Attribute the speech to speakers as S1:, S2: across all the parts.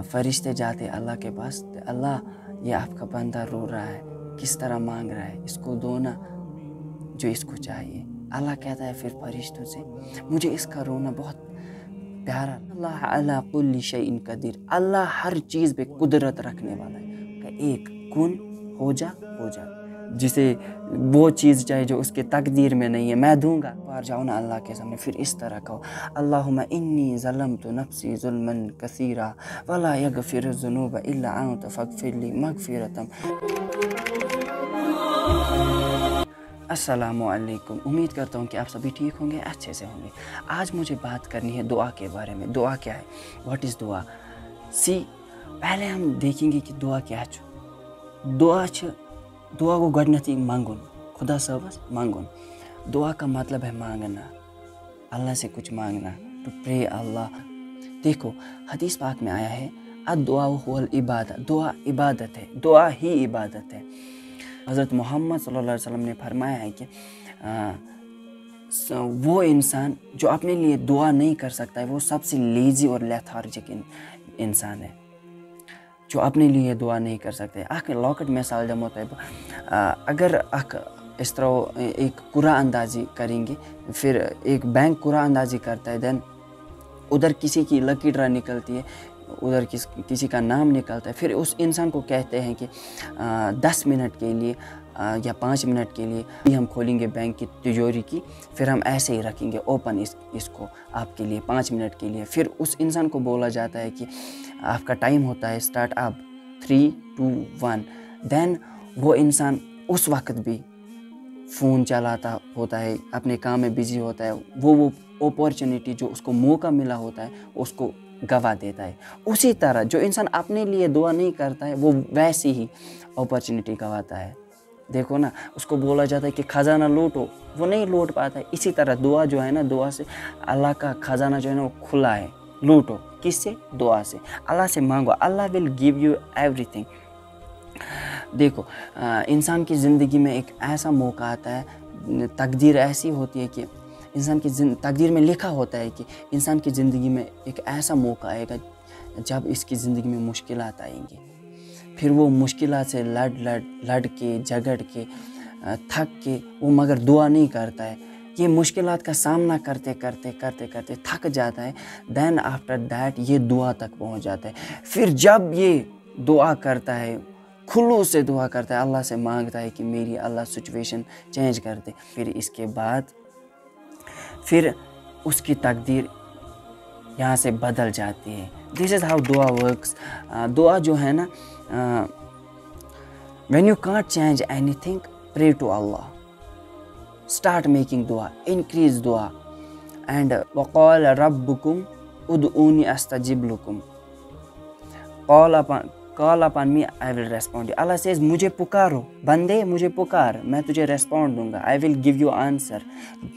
S1: फरिश्ते जाते अल्लाह के पास, अल्लाह ये आपका बंदा रो रहा है, किस तरह मांग रहा है, इसको दो ना जो इसको चाहिए। अल्लाह कहता है फिर फरिश्तों से, मुझे इसका रोना बहुत प्यारा, अल्लाह अला कुल्ली शैइन कदीर, अल्लाह हर चीज़ पे कुदरत रखने वाला है कि एक कुन हो जा, जिसे वो चीज़ चाहे जो उसके तकदीर में नहीं है मैं दूंगा। बाहर जाओ ना अल्लाह के सामने, फिर इस तरह कहो, अल्लाहुम्मा इन्नी ज़लमतु नफ्सी ज़ुल्मन कसीरा वला यगफिरुज़्ज़ुनूबा इल्ला अंत फ़ग़फ़िरली मग़फ़िरतम। अस्सलामु अलैकुम, उम्मीद करता हूँ कि आप सभी ठीक होंगे, अच्छे से होंगे। आज मुझे बात करनी है दुआ के बारे में। दुआ क्या है, व्हाट इज़ दुआ। पहले हम देखेंगे कि दुआ क्या है। दुआ को गडनती मांगुन, खुदा सबस मांगुन। दुआ का मतलब है मांगना, अल्लाह से कुछ मांगना, टू प्रे अल्लाह। देखो हदीस पाक में आया है, अद्दुआ हुवल इबादत, दुआ इबादत है, दुआ ही इबादत है। हज़रत मोहम्मद सल्लल्लाहु अलैहि वसल्लम ने फरमाया है कि वो इंसान जो अपने लिए दुआ नहीं कर सकता है वो सबसे लेज़ी और लेथार्जिक इंसान है, जो अपने लिए दुआ नहीं कर सकते। अख लॉकट मिसाल जब होता है, अगर इस तरह एक कुरा अंदाजी करेंगे, फिर एक बैंक कुरा अंदाजी करता है, देन उधर किसी की लकी ड्रा निकलती है, उधर किसी का नाम निकलता है, फिर उस इंसान को कहते हैं कि 10 मिनट के लिए या 5 मिनट के लिए हम खोलेंगे बैंक की तिजोरी की, फिर हम ऐसे ही रखेंगे ओपन इसको आपके लिए 5 मिनट के लिए। फिर उस इंसान को बोला जाता है कि आपका टाइम होता है स्टार्ट अब 3, 2, 1। देन वो इंसान उस वक्त भी फ़ोन चलाता होता है, अपने काम में बिजी होता है, वो अपॉर्चुनिटी जो उसको मौका मिला होता है उसको गवा देता है। उसी तरह जो इंसान अपने लिए दुआ नहीं करता है वो वैसी ही अपॉर्चुनिटी गवाता है। देखो ना, उसको बोला जाता है कि खजाना लूटो, वो नहीं लूट पाता है। इसी तरह दुआ जो है ना, दुआ से अल्लाह का खजाना जो है ना वो खुला है। लूटो किससे? दुआ से। अल्लाह से मांगो, अल्लाह विल गिव यू एवरीथिंग। देखो इंसान की ज़िंदगी में एक ऐसा मौका आता है, तकदीर ऐसी होती है कि इंसान की तकदीर में लिखा होता है कि इंसान की ज़िंदगी में एक ऐसा मौका आएगा जब इसकी ज़िंदगी में मुश्किलात आएंगी। फिर वो मुश्किलात से लड़ के झगड़ के थक के वो मगर दुआ नहीं करता है। ये मुश्किलात का सामना करते करते थक जाता है। देन आफ्टर दैट ये दुआ तक पहुंच जाता है। फिर जब ये दुआ करता है, खुलूस से दुआ करता है, अल्लाह से मांगता है कि मेरी अल्लाह सिचुएशन चेंज कर दे, फिर इसके बाद फिर उसकी तकदीर यहाँ से बदल जाती है। दिस इज़ हाउ दुआ वर्क्स। दुआ जो है ना, when you can't change anything, pray to Allah, start making दुआ, इंक्रीज दुआ। एंड वक़ाल रब्बुकुम उदऊनी अस्तजिब लकुम, call upon me I will respond. Allah says मुझे पुकारो, बंदे मुझे पुकार, मैं तुझे रेस्पॉन्ड दूंगा, I will give you answer.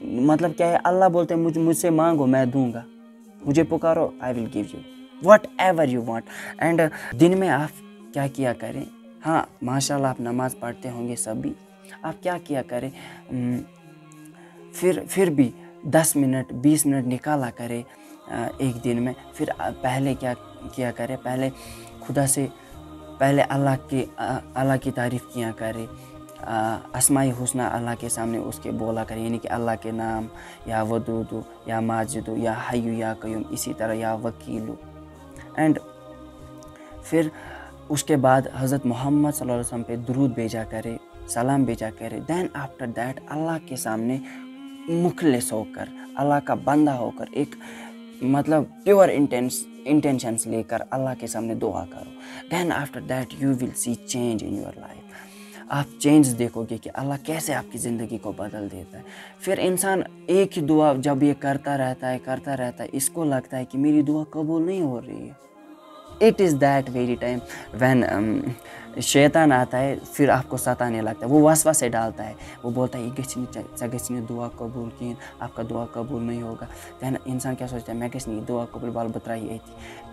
S1: मतलब क्या है, अल्लाह बोलते हैं मुझसे मांगो मैं दूंगा, मुझे पुकारो I will give you whatever you want. And दिन में आप क्या किया करें, हाँ माशाल्लाह आप नमाज पढ़ते होंगे सभी, आप क्या किया करें, फिर भी 10 मिनट 20 मिनट निकाला करें एक दिन में। फिर पहले क्या किया करें, पहले खुदा से पहले अल्लाह की तारीफ़ किया करे, अस्माई हुस्ना अल्लाह के सामने उसके बोला करे, यानी कि अल्लाह के नाम, या वदूदु या माजिदु या हय्यु या कय्यूम, इसी तरह या वकीलु। एंड फिर उसके बाद हज़रत मोहम्मद सल्लल्लाहु अलैहि वसल्लम पे दुरूद भेजा करे, सलाम भेजा करे। देन आफ्टर दैट अल्लाह के सामने मुखलिस होकर, अल्लाह का बंदा होकर, एक मतलब प्योर इंटेंशंस लेकर अल्लाह के सामने दुआ करो। Then after that you will see change in your life. आप चेंज देखोगे कि अल्लाह कैसे आपकी ज़िंदगी को बदल देता है। फिर इंसान एक ही दुआ जब ये करता रहता है, इसको लगता है कि मेरी दुआ कबूल नहीं हो रही है। It is that very time when शैतान आता है, फिर आपको सताने लगता है, वो वसवसे डालता है, वो बोलता है ये गई दुआ कबूल की, आपका दुआ कबूल नहीं होगा। दैन इंसान क्या सोचता है, मैं गई दुआ कबूल बाल बतराई थी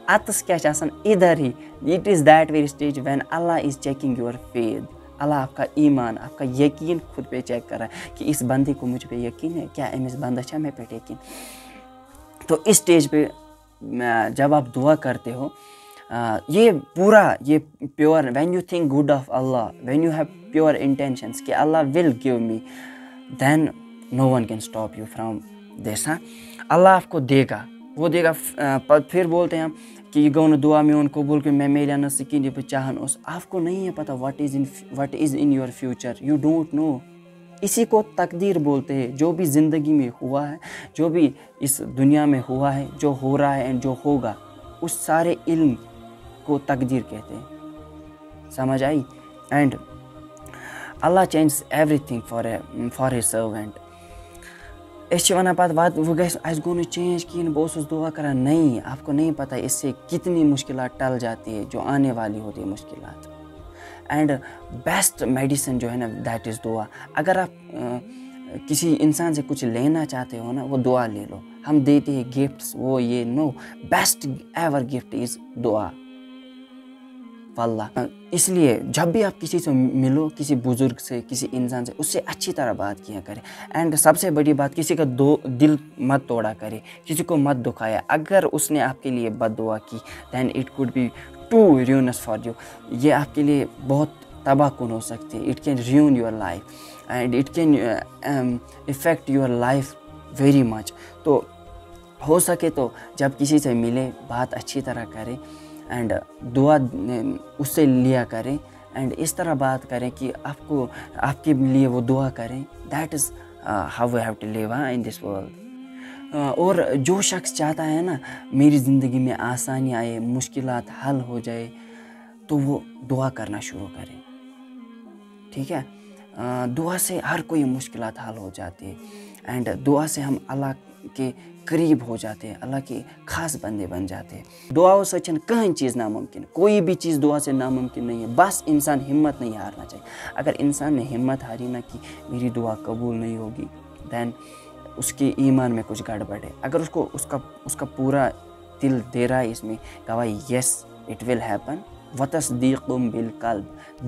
S1: अतस क्या इधर ही। It is that very stage when Allah is checking your faith. Allah आपका ईमान, आपका यकीन खुद पे चेक कर रहा है कि इस बंदे को मुझ पे यकीन है क्या, इस बंदा अच्छा मैं पे यकीन। तो इस स्टेज पे जब आप दुआ करते हो یہ پورا یہ pure when you think good of Allah, when you have pure intentions کہ Allah will give me, then no one can stop you from this. ہاں, اللہ آپ کو دے گا, وہ دے گا. پھر بولتے ہیں ہم کہ یہ گو دعا میں ان قبول کہ میں میرا نہ سکین یہ چاہن اس. آپ کو نہیں ہے پتہ what is in your future, you don't know. اسی کو تقدیر بولتے ہیں. جو بھی زندگی میں ہوا ہے, جو بھی اس دنیا میں ہوا ہے, جو ہو رہا ہے اینڈ جو ہوگا, اس سارے علم کو تقدیر کہتے ہیں. سمجھ آئی؟ And Allah changes everything for his servant. اس ونان پتہ وہ گھس اس گو نہٕ چینج کہین, بہٕ اوسُس دعا کران. نہیں, آپ کو نہیں پتہ اس سے کتنی مشکلات ٹل جاتی ہے جو آنے والی ہوتی ہے مشکلات. اینڈ بیسٹ میڈیسن جو ہے نا دیٹ از دعا. اگر آپ کسی انسان سے کچھ لینا چاہتے ہو نا, وہ دعا لے لو. ہم دیتے ہیں گفٹس وہ یہ, نو, بیسٹ ایور گفٹ از دعا واللہ. اس لیے جب بھی آپ کسی سے ملو, کسی بزرگ سے, کسی انسان سے, اس سے اچھی طرح بات کیا کرے. اینڈ سب سے بڑی بات, کسی کا دل مت توڑا کرے, کسی کو مت دکھایا. اگر اس نے آپ کے لیے بد دعا کی then it could be to revenge for you. یہ آپ کے لیے بہت تباہ کن ہو سکتی ہے. It can ruin your life and it can affect your life very much. تو ہو سکے تو جب کسی سے ملے بات اچھی طرح کرے اینڈ دعا اس سے لیا کریں, اینڈ اس طرح بات کریں کہ آپ کے لیے وہ دعا کریں. That is how we have to live in this world. اور جو شخص چاہتا ہے نا میری زندگی میں آسانی آئے, مشکلات حل ہو جائے, تو وہ دعا کرنا شروع کرے. ٹھیک ہے, دعا سے ہر کوئی مشکلات حل ہو جاتی ہے. اینڈ دعا سے ہم اللہ کے قریب ہو جاتے ہیں, اللہ کے خاص بندے بن جاتے ہیں. دعاؤں سے کہیں چیز ناممکن, کوئی بھی چیز دعا سے ناممکن نہیں ہے. بس انسان ہمت نہیں ہارنا چاہیے. اگر انسان نے ہمت ہاری نہ کی میری دعا قبول نہیں ہوگی, دین اس کے ایمان میں کچھ گڑبڑ ہے. اگر اس کا پورا دل دے رہا ہے اس میں گواہی, یس اٹ ول ہیپن, وتصدیق بالقلب,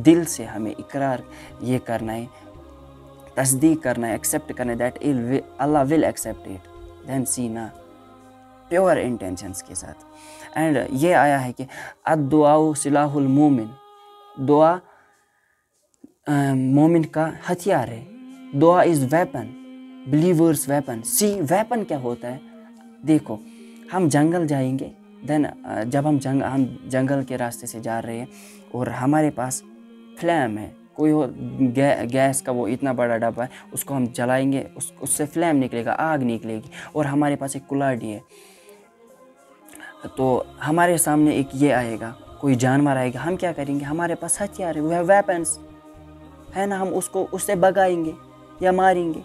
S1: دل سے ہمیں اقرار یہ کرنا ہے, تصدیق کرنا ہے, ایکسیپٹ کرنا ہے that Allah will accept it. Then see نا پیور انٹینشنس کے ساتھ. اینڈ یہ آیا ہے کہ الدعاء سلاح المومن, دعا مومن کا ہتھیار ہے. دعا از ویپن, بلیورس ویپن. سی ویپن کیا ہوتا ہے؟ دیکھو, ہم جنگل جائیں گے, دین جب ہم جنگل کے راستے سے جا رہے ہیں اور ہمارے پاس فلیم ہے, کوئی گیس کا وہ اتنا بڑا ڈبہ ہے, اس کو ہم جلائیں گے, اس سے فلیم نکلے گا, آگ نکلے گی, اور ہمارے پاس ایک کلاڑی ہے. تو ہمارے سامنے ایک یہ آئے گا, کوئی جانور آئے گا, ہم کیا کریں گے؟ ہمارے پاس ہتھیار ہے, وی ہیو ویپنس ہے نا, ہم اس سے بگائیں گے یا ماریں گے.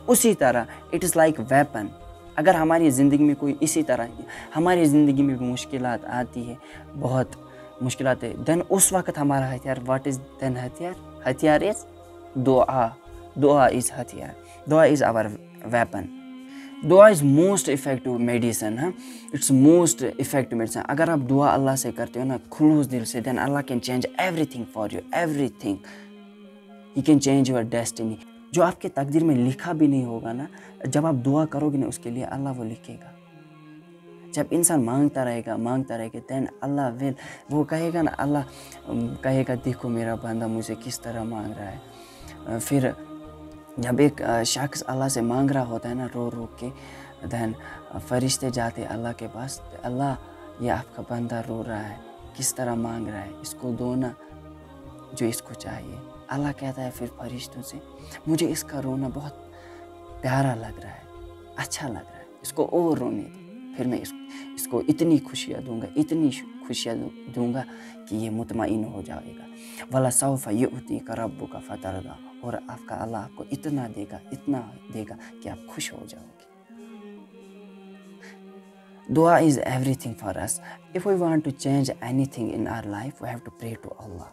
S1: اسی طرح اٹ از لائک ویپن. اگر ہماری زندگی میں کوئی اسی طرح ہماری زندگی میں بھی مشکلات آتی ہے, بہت مشکلات ہے, دین اس وقت ہمارا ہتھیار, واٹ از دین ہتھیار؟ ہتھیار از دعا. دعا از ہتھیار, دعا از آور ویپن. دعا از موسٹ افیکٹو میڈیسن. ہاں, اٹس موسٹ افیکٹو میڈیسن. اگر آپ دعا اللہ سے کرتے ہو نا خلوص دل سے, then Allah can change everything for you, everything. He can change your destiny. جو آپ کے تقدیر میں لکھا بھی نہیں ہوگا نا, جب آپ دعا کرو گے نا اس کے لیے, اللہ وہ لکھے گا. جب انسان مانگتا رہے گا دین اللہ ول, وہ کہے گا نا, اللہ کہے گا دیکھو میرا بندہ مجھے کس طرح مانگ رہا ہے. پھر جب ایک شخص اللہ سے مانگ رہا ہوتا ہے نا رو رو کے, دین فرشتے جاتے اللہ کے پاس, اللہ یہ آپ کا بندہ رو رہا ہے, کس طرح مانگ رہا ہے, اس کو دو نا جو اس کو چاہیے. اللہ کہتا ہے پھر فرشتوں سے, مجھے اس کا رونا بہت پیارا لگ رہا ہے, اچھا لگ رہا ہے, اس کو اور رونے دو, پھر میں اس کو اتنی خوشیاں دوں گا کہ یہ مطمئن ہو جائے گا. وَلَسَوْفَ يُؤْتِيكَ رَبُّكَ فَتَرْضَىٰ, اور آپ کا اللہ آپ کو اتنا دے گا کہ آپ خوش ہو جاؤ گے. Dua is everything for us. If we want to change anything in our life, we have to pray to Allah.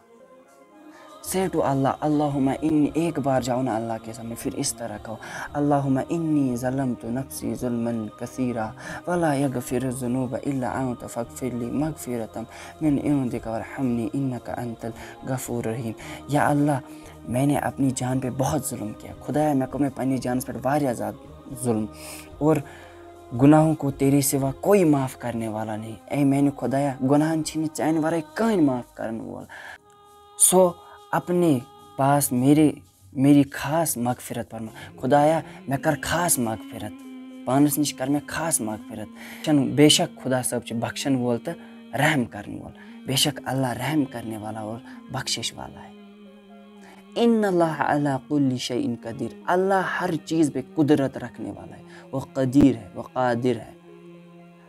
S1: Say to Allah, Allahumma inni, ایک بار جاؤ نا اللہ کے سامنے, پھر اس طرح کہو, Allahumma inni ظلمت نفسی ظلما کثیرا ولا یغفر الذنوب الا انت فاغفر لی مغفرۃ من عندک وارحمنی انک انت الغفور الرحیم. یا اللہ, میں نے اپنی جان پہ بہت ظلم کیا, خدایا میں کو میں پنی جان پر واریاہ زیادہ ظلم, اور गुनाहों को तेरे सिवा कोई माफ़ करने वाला नहीं। ए मैंने खुदाया गुनाहन छीन चाहने वाला कहीं माफ़ करने वाला। सो अपने पास मेरी खास मगफिरत फरमा। खुदाया मैं कर खास मगफिरत पानस निश कर मैं खास मगफिरत। बेशक खुदा सब बख्शन वोल तो रहम करने वाला। बेशक अल्लाह रहम करने वाला और बख्शिश वाला है। इन्नल्लाह अला कुल्ली शैइन कदीर। अल्लाह हर चीज़ पे कुदरत रखने वाला है। वो कदीर है, वो कादिर है,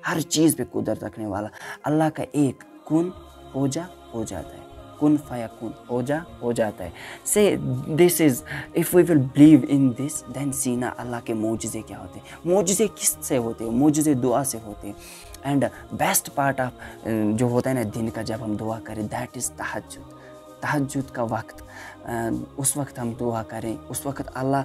S1: हर चीज़ पे कुदरत रखने वाला। अल्लाह का एक कुन हो जाता है, कुन फयकुन हो जाता है। Say this is if we will believe in this then सीना अल्लाह के मोजज़े क्या होते हैं। मोजज़े किस से होते हैं? मोजज़े दुआ से होते हैं। एंड बेस्ट पार्ट ऑफ जो होता है ना दिन का, जब हम दुआ करें, दैट इज़ तहज्जुद। तहज्जुद का वक्त, उस वक्त हम दुआ करें, उस वक्त अल्लाह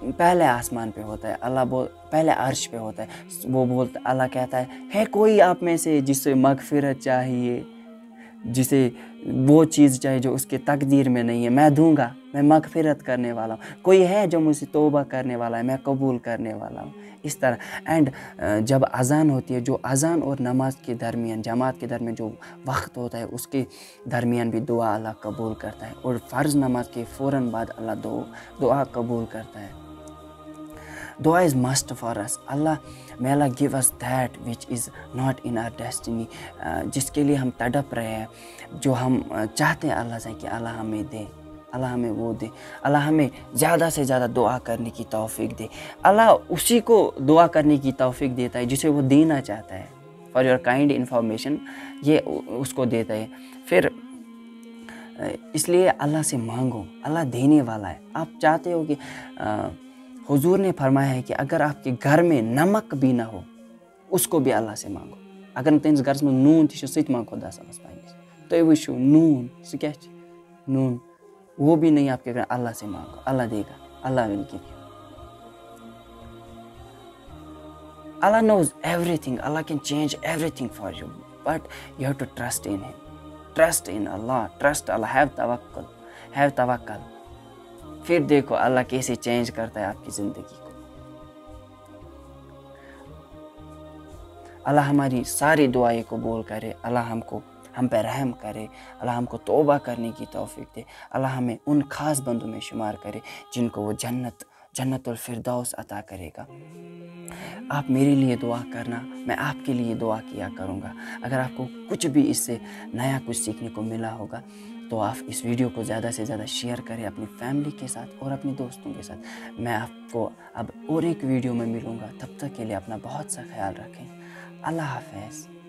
S1: पहले आसमान पे होता है, अल्लाह पहले अर्श पे होता है। वो बोलता, अल्लाह कहता है कोई आप में से जिसे मगफिरत चाहिए, जिसे वो चीज़ चाहिए जो उसके तकदीर में नहीं है, मैं दूंगा, मैं मगफिरत करने वाला हूँ। कोई है जो मुझसे तौबा करने वाला है, मैं कबूल करने वाला हूँ। इस तरह। एंड जब अज़ान होती है, जो अज़ान और नमाज के दरमियान, जमात के दरमियान जो वक्त होता है, उसके दरमियान भी दुआ अल्लाह कबूल करता है। और फ़र्ज़ नमाज के फ़ौरन बाद अल्लाह दुआ कबूल करता है। Dua is must for us. Allah, may Allah give us that which is not in our destiny. जिसके लिए हम तड़प रहे हैं, जो हम चाहते हैं अल्लाह से कि अल्लाह हमें दे, अल्लाह हमें वो दे। अल्लाह हमें ज़्यादा से ज़्यादा दुआ करने की तौफीक दे। अल्लाह उसी को दुआ करने की तौफीक देता है जिसे वो देना चाहता है। फॉर योर काइंड इन्फॉर्मेशन, ये उसको देता है। फिर इसलिए अल्लाह से मांगो, अल्लाह देने वाला है। आप चाहते हो कि हुजूर ने फरमाया है कि अगर आपके घर में नमक भी ना हो, उसको भी अल्लाह से मांगो। अगर तेज घर में नून सत मांग खुदा सास पाइस, तो वो नून क्या नून, वो भी नहीं आपके घर, अल्लाह से मांगो, अल्लाह देगा, Allah will give you. Allah knows everything. Allah can change everything for you, but you have to trust in Him. Trust in Allah. Trust Allah. Have tawakkul. Have tawakkul. फिर देखो अल्लाह कैसे चेंज करता है आपकी ज़िंदगी को। अल्लाह हमारी सारी दुआएं कबूल करे। अल्लाह हम पे रहम करे। अल्लाह हमको तौबा करने की तौफीक दे। अल्लाह हमें उन खास बंदों में शुमार करे जिनको वो जन्नतुल फिरदौस अता करेगा। आप मेरे लिए दुआ करना, मैं आपके लिए दुआ किया करूँगा। अगर आपको कुछ भी इससे नया कुछ सीखने को मिला होगा तो आप इस वीडियो को ज़्यादा से ज़्यादा शेयर करें अपनी फैमिली के साथ और अपने दोस्तों के साथ। मैं आपको अब और एक वीडियो में मिलूँगा। तब तक के लिए अपना बहुत सा ख्याल रखें। अल्लाह हाफ़िज़।